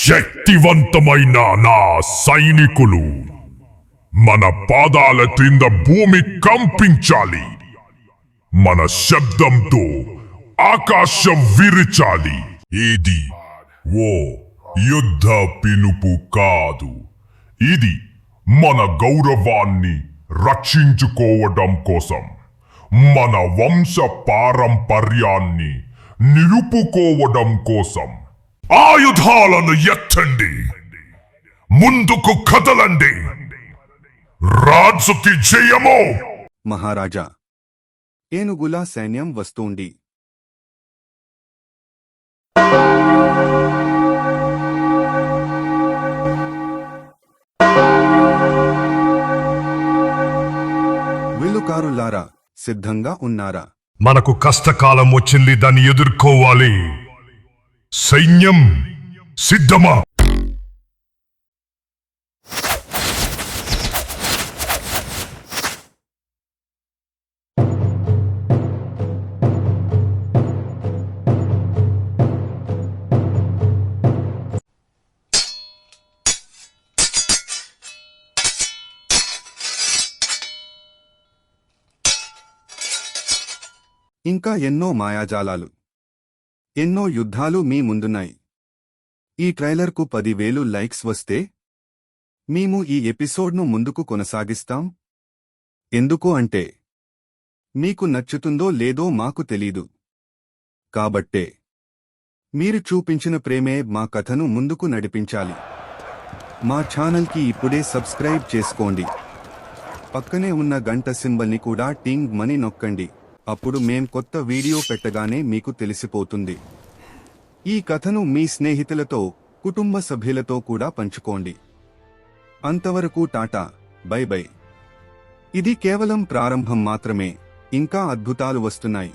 శక్తివంతమైన నా సైనికులు మన పాదాల క్రింద భూమి కంపించాలి. మన శబ్దంతో ఆకాశం విరిచాలి. ఇది ఓ యుద్ధ పిలుపు కాదు, ఇది మన గౌరవాన్ని రక్షించుకోవడం కోసం, మన వంశ పారంపర్యాన్ని నిలుపుకోవడం కోసం. ఆయుధాలను ఎత్తండి, ముందుకు కదలండి. రాజుకి జయమో. మహారాజా, ఏనుగుల సైన్యం వస్తోంది. విల్లుకారులారా, సిద్ధంగా ఉన్నారా? మనకు కష్టకాలం వచ్చింది, దాన్ని ఎదుర్కోవాలి. సైన్యం సిద్ధమా? ఇంకా ఎన్నో మాయాజాలాలు, ఎన్నో యుద్ధాలు మీ ముందున్నాయి. ఈ ట్రైలర్కు 10,000 లైక్స్ వస్తే మేము ఈ ఎపిసోడ్ను ముందుకు కొనసాగిస్తాం. ఎందుకు అంటే మీకు నచ్చుతుందో లేదో మాకు తెలీదు. కాబట్టే మీరు చూపించిన ప్రేమే మా కథను ముందుకు నడిపించాలి. మా ఛానల్కి ఇప్పుడే సబ్స్క్రైబ్ చేసుకోండి. పక్కనే ఉన్న గంట సింబల్ని కూడా టింగ్ మని నొక్కండి. అప్పుడు మేం కొత్త వీడియో పెట్టగానే మీకు తెలిసిపోతుంది. ఈ కథను మీ స్నేహితులతో, కుటుంబ సభ్యులతో కూడా పంచుకోండి. అంతవరకు టాటా, బై బై. ఇది కేవలం ప్రారంభం మాత్రమే, ఇంకా అద్భుతాలు వస్తున్నాయి.